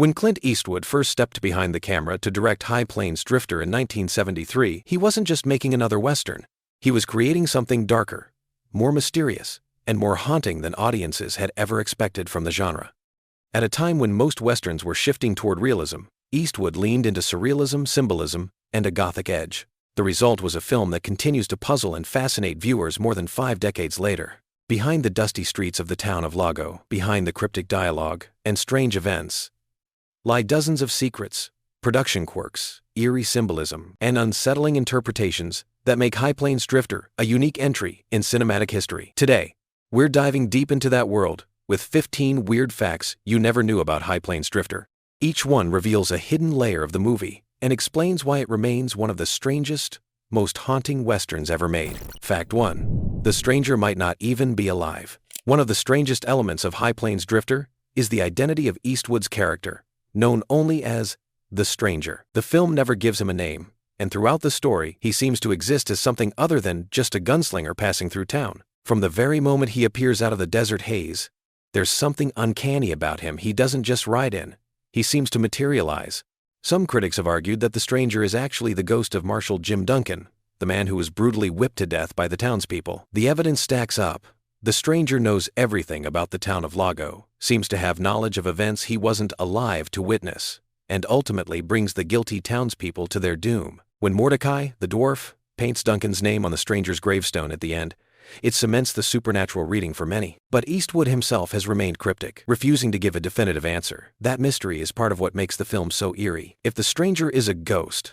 When Clint Eastwood first stepped behind the camera to direct High Plains Drifter in 1973, he wasn't just making another Western. He was creating something darker, more mysterious, and more haunting than audiences had ever expected from the genre. At a time when most Westerns were shifting toward realism, Eastwood leaned into surrealism, symbolism, and a gothic edge. The result was a film that continues to puzzle and fascinate viewers more than 5 decades later. Behind the dusty streets of the town of Lago, behind the cryptic dialogue and strange events, lie dozens of secrets, production quirks, eerie symbolism, and unsettling interpretations that make High Plains Drifter a unique entry in cinematic history. Today, we're diving deep into that world with 15 weird facts you never knew about High Plains Drifter. Each one reveals a hidden layer of the movie and explains why it remains one of the strangest, most haunting Westerns ever made. Fact 1. The stranger might not even be alive. One of the strangest elements of High Plains Drifter is the identity of Eastwood's character, known only as the Stranger. The film never gives him a name, and throughout the story, he seems to exist as something other than just a gunslinger passing through town. From the very moment he appears out of the desert haze, there's something uncanny about him. He doesn't just ride in, he seems to materialize. Some critics have argued that the Stranger is actually the ghost of Marshal Jim Duncan, the man who was brutally whipped to death by the townspeople. The evidence stacks up. The Stranger knows everything about the town of Lago, seems to have knowledge of events he wasn't alive to witness, and ultimately brings the guilty townspeople to their doom. When Mordecai, the dwarf, paints Duncan's name on the Stranger's gravestone at the end, it cements the supernatural reading for many. But Eastwood himself has remained cryptic, refusing to give a definitive answer. That mystery is part of what makes the film so eerie. If the Stranger is a ghost,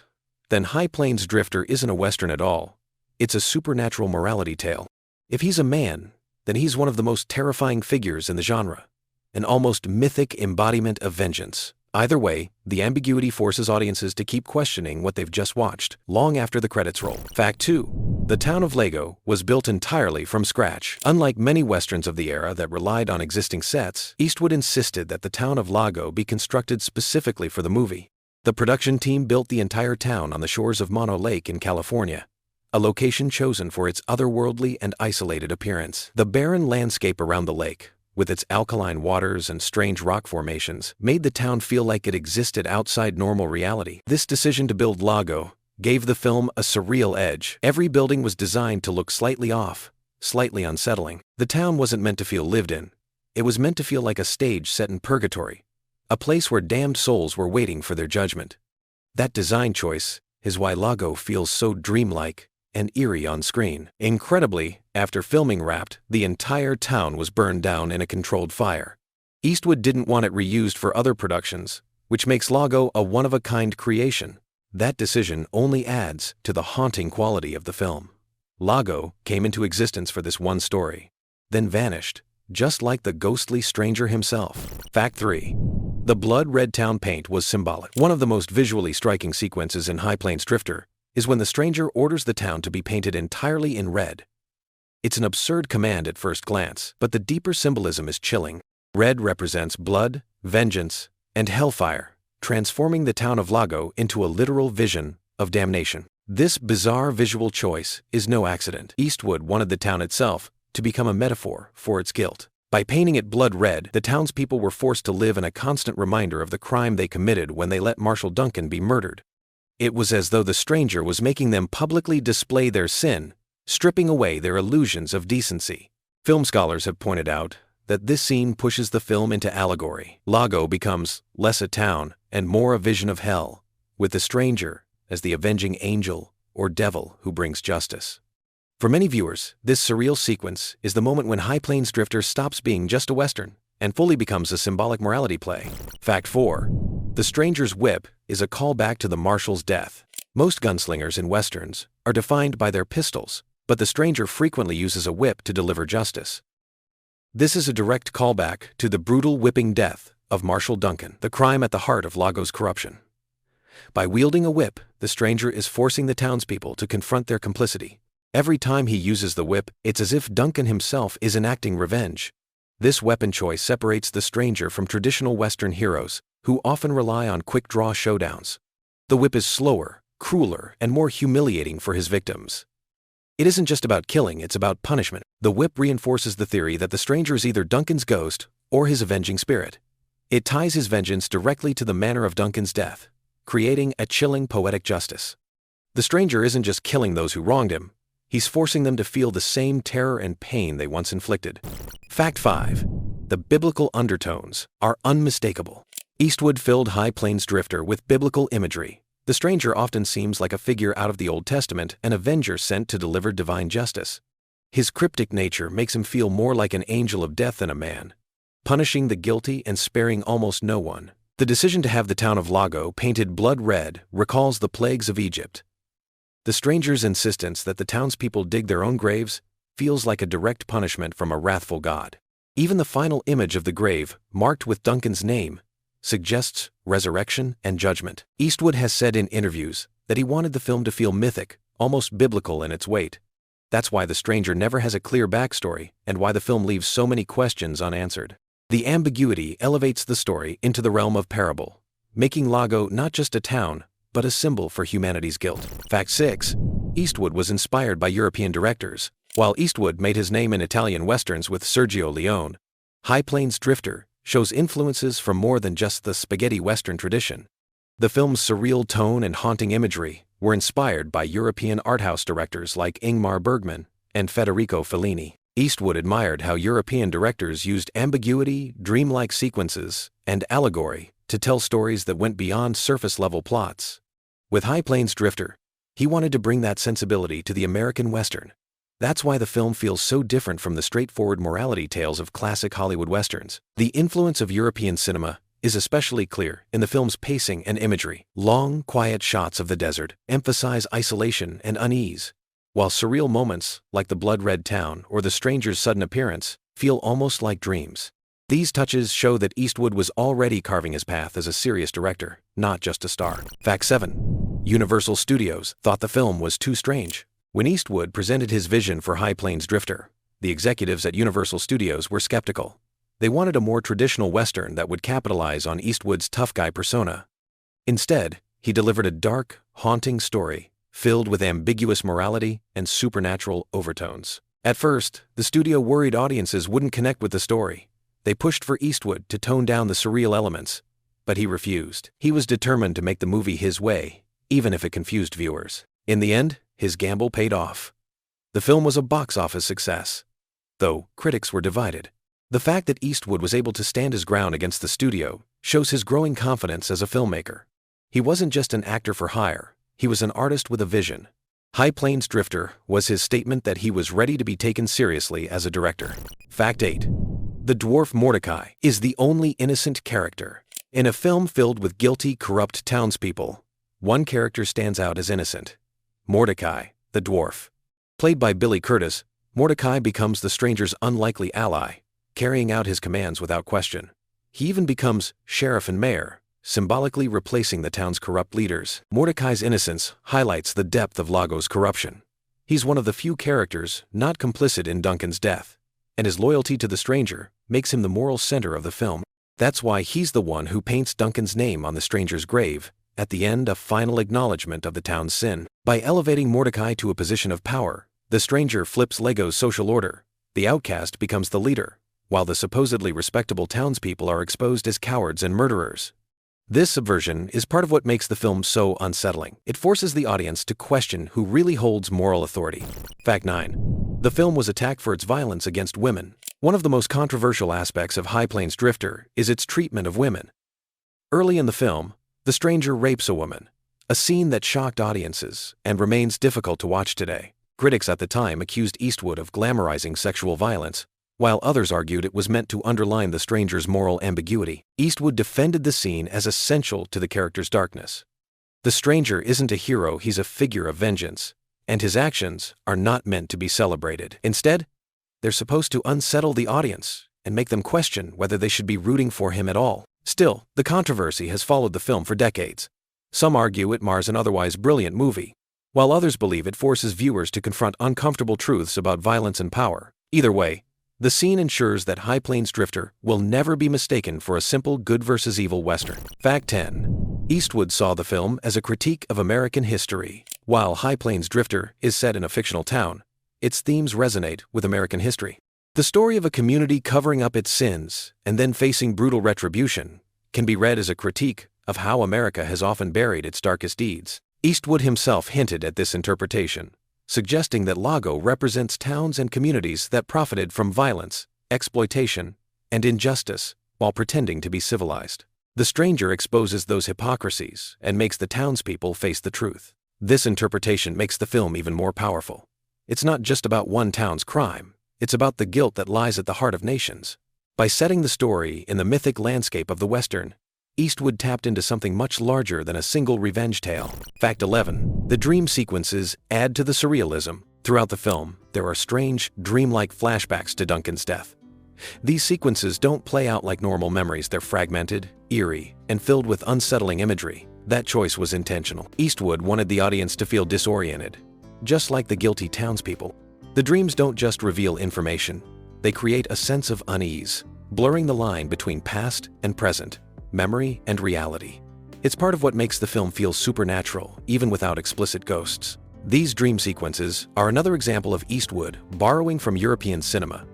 then High Plains Drifter isn't a Western at all. It's a supernatural morality tale. If he's a man, then he's one of the most terrifying figures in the genre, an almost mythic embodiment of vengeance. Either way, the ambiguity forces audiences to keep questioning what they've just watched, long after the credits roll. Fact 2. The town of Lago was built entirely from scratch. Unlike many Westerns of the era that relied on existing sets, Eastwood insisted that the town of Lago be constructed specifically for the movie. The production team built the entire town on the shores of Mono Lake in California, a location chosen for its otherworldly and isolated appearance. The barren landscape around the lake, with its alkaline waters and strange rock formations, made the town feel like it existed outside normal reality. This decision to build Lago gave the film a surreal edge. Every building was designed to look slightly off, slightly unsettling. The town wasn't meant to feel lived in. It was meant to feel like a stage set in purgatory, a place where damned souls were waiting for their judgment. That design choice is why Lago feels so dreamlike and eerie on screen. Incredibly, after filming wrapped, the entire town was burned down in a controlled fire. Eastwood didn't want it reused for other productions, which makes Lago a one-of-a-kind creation. That decision only adds to the haunting quality of the film. Lago came into existence for this one story, then vanished, just like the ghostly Stranger himself. Fact 3. The blood-red town paint was symbolic. One of the most visually striking sequences in High Plains Drifter is when the Stranger orders the town to be painted entirely in red. It's an absurd command at first glance, but the deeper symbolism is chilling. Red represents blood, vengeance, and hellfire, transforming the town of Lago into a literal vision of damnation. This bizarre visual choice is no accident. Eastwood wanted the town itself to become a metaphor for its guilt. By painting it blood red, the townspeople were forced to live in a constant reminder of the crime they committed when they let Marshal Duncan be murdered. It was as though the Stranger was making them publicly display their sin, stripping away their illusions of decency. Film scholars have pointed out that this scene pushes the film into allegory. Lago becomes less a town and more a vision of hell, with the Stranger as the avenging angel or devil who brings justice. For many viewers, this surreal sequence is the moment when High Plains Drifter stops being just a Western and fully becomes a symbolic morality play. Fact 4. The Stranger's whip is a callback to the Marshal's death. Most gunslingers in Westerns are defined by their pistols, but the Stranger frequently uses a whip to deliver justice. This is a direct callback to the brutal whipping death of Marshal Duncan, the crime at the heart of Lago's corruption. By wielding a whip, the Stranger is forcing the townspeople to confront their complicity. Every time he uses the whip, it's as if Duncan himself is enacting revenge. This weapon choice separates the Stranger from traditional Western heroes, who often rely on quick-draw showdowns. The whip is slower, crueler, and more humiliating for his victims. It isn't just about killing, it's about punishment. The whip reinforces the theory that the Stranger is either Duncan's ghost or his avenging spirit. It ties his vengeance directly to the manner of Duncan's death, creating a chilling poetic justice. The stranger isn't just killing those who wronged him, he's forcing them to feel the same terror and pain they once inflicted. Fact 5. The biblical undertones are unmistakable. Eastwood filled High Plains Drifter with biblical imagery. The stranger often seems like a figure out of the Old Testament, an avenger sent to deliver divine justice. His cryptic nature makes him feel more like an angel of death than a man, punishing the guilty and sparing almost no one. The decision to have the town of Lago painted blood red recalls the plagues of Egypt. The stranger's insistence that the townspeople dig their own graves feels like a direct punishment from a wrathful God. Even the final image of the grave, marked with Duncan's name, suggests resurrection and judgment. Eastwood has said in interviews that he wanted the film to feel mythic, almost biblical in its weight. That's why the stranger never has a clear backstory and why the film leaves so many questions unanswered. The ambiguity elevates the story into the realm of parable, making Lago not just a town, but a symbol for humanity's guilt. Fact 6. Eastwood was inspired by European directors. While Eastwood made his name in Italian westerns with Sergio Leone, High Plains Drifter shows influences from more than just the spaghetti western tradition. The film's surreal tone and haunting imagery were inspired by European art house directors like Ingmar Bergman and Federico Fellini. Eastwood admired how European directors used ambiguity, dreamlike sequences, and allegory to tell stories that went beyond surface-level plots. With High Plains Drifter, he wanted to bring that sensibility to the American Western. That's why the film feels so different from the straightforward morality tales of classic Hollywood westerns. The influence of European cinema is especially clear in the film's pacing and imagery. Long, quiet shots of the desert emphasize isolation and unease, while surreal moments, like the blood-red town or the stranger's sudden appearance, feel almost like dreams. These touches show that Eastwood was already carving his path as a serious director, not just a star. Fact 7. Universal Studios thought the film was too strange. When Eastwood presented his vision for High Plains Drifter, the executives at Universal Studios were skeptical. They wanted a more traditional western that would capitalize on Eastwood's tough guy persona. Instead, he delivered a dark, haunting story filled with ambiguous morality and supernatural overtones. At first, the studio worried audiences wouldn't connect with the story. They pushed for Eastwood to tone down the surreal elements, but he refused. He was determined to make the movie his way, even if it confused viewers. In the end, his gamble paid off. The film was a box office success, though critics were divided. The fact that Eastwood was able to stand his ground against the studio shows his growing confidence as a filmmaker. He wasn't just an actor for hire, he was an artist with a vision. High Plains Drifter was his statement that he was ready to be taken seriously as a director. Fact 8. The dwarf Mordecai is the only innocent character. In a film filled with guilty, corrupt townspeople, one character stands out as innocent: Mordecai, the dwarf. Played by Billy Curtis, Mordecai becomes the stranger's unlikely ally, carrying out his commands without question. He even becomes sheriff and mayor, symbolically replacing the town's corrupt leaders. Mordecai's innocence highlights the depth of Lago's corruption. He's one of the few characters not complicit in Duncan's death, and his loyalty to the stranger makes him the moral center of the film. That's why he's the one who paints Duncan's name on the stranger's grave, at the end, a final acknowledgement of the town's sin. By elevating Mordecai to a position of power, the stranger flips Lago's social order. The outcast becomes the leader, while the supposedly respectable townspeople are exposed as cowards and murderers. This subversion is part of what makes the film so unsettling. It forces the audience to question who really holds moral authority. Fact 9. The film was attacked for its violence against women. One of the most controversial aspects of High Plains Drifter is its treatment of women. Early in the film, the stranger rapes a woman, a scene that shocked audiences and remains difficult to watch today. Critics at the time accused Eastwood of glamorizing sexual violence, while others argued it was meant to underline the stranger's moral ambiguity. Eastwood defended the scene as essential to the character's darkness. The stranger isn't a hero, he's a figure of vengeance, and his actions are not meant to be celebrated. Instead, they're supposed to unsettle the audience and make them question whether they should be rooting for him at all. Still, the controversy has followed the film for decades. Some argue it mars an otherwise brilliant movie, while others believe it forces viewers to confront uncomfortable truths about violence and power. Either way, the scene ensures that High Plains Drifter will never be mistaken for a simple good versus evil western. Fact 10. Eastwood saw the film as a critique of American history. While High Plains Drifter is set in a fictional town, its themes resonate with American history. The story of a community covering up its sins and then facing brutal retribution can be read as a critique of how America has often buried its darkest deeds. Eastwood himself hinted at this interpretation, suggesting that Lago represents towns and communities that profited from violence, exploitation, and injustice while pretending to be civilized. The Stranger exposes those hypocrisies and makes the townspeople face the truth. This interpretation makes the film even more powerful. It's not just about one town's crime, it's about the guilt that lies at the heart of nations. By setting the story in the mythic landscape of the Western, Eastwood tapped into something much larger than a single revenge tale. Fact 11. The dream sequences add to the surrealism. Throughout the film, there are strange, dreamlike flashbacks to Duncan's death. These sequences don't play out like normal memories. They're fragmented, eerie, and filled with unsettling imagery. That choice was intentional. Eastwood wanted the audience to feel disoriented, just like the guilty townspeople. The dreams don't just reveal information, they create a sense of unease, blurring the line between past and present, memory and reality. It's part of what makes the film feel supernatural, even without explicit ghosts. These dream sequences are another example of Eastwood borrowing from European cinema,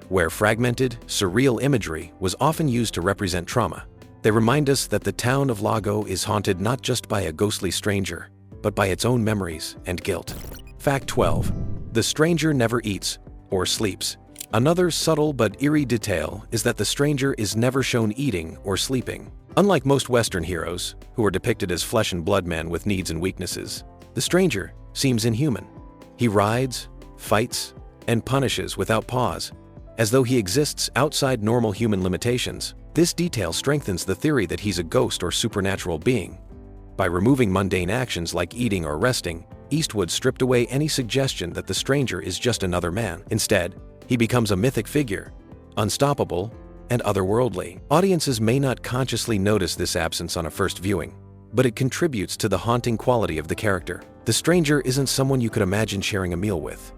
where fragmented, surreal imagery was often used to represent trauma. They remind us that the town of Lago is haunted not just by a ghostly stranger, but by its own memories and guilt. Fact 12. The stranger never eats or sleeps. Another subtle but eerie detail is that the stranger is never shown eating or sleeping. Unlike most Western heroes, who are depicted as flesh and blood men with needs and weaknesses, the stranger seems inhuman. He rides, fights, and punishes without pause, as though he exists outside normal human limitations. This detail strengthens the theory that he's a ghost or supernatural being. By removing mundane actions like eating or resting, Eastwood stripped away any suggestion that the stranger is just another man. Instead, he becomes a mythic figure, unstoppable and otherworldly. Audiences may not consciously notice this absence on a first viewing, but it contributes to the haunting quality of the character. The stranger isn't someone you could imagine sharing a meal with.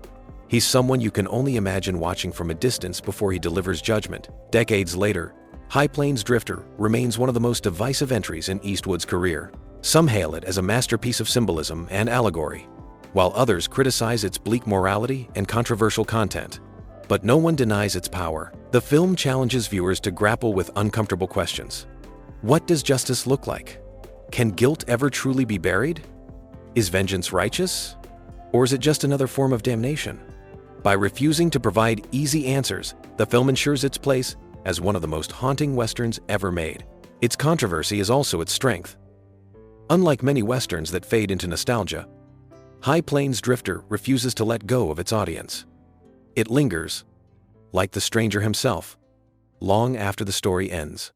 He's someone you can only imagine watching from a distance before he delivers judgment. Decades later, High Plains Drifter remains one of the most divisive entries in Eastwood's career. Some hail it as a masterpiece of symbolism and allegory, while others criticize its bleak morality and controversial content. But no one denies its power. The film challenges viewers to grapple with uncomfortable questions. What does justice look like? Can guilt ever truly be buried? Is vengeance righteous? Or is it just another form of damnation? By refusing to provide easy answers, the film ensures its place as one of the most haunting westerns ever made. Its controversy is also its strength. Unlike many westerns that fade into nostalgia, High Plains Drifter refuses to let go of its audience. It lingers, like the stranger himself, long after the story ends.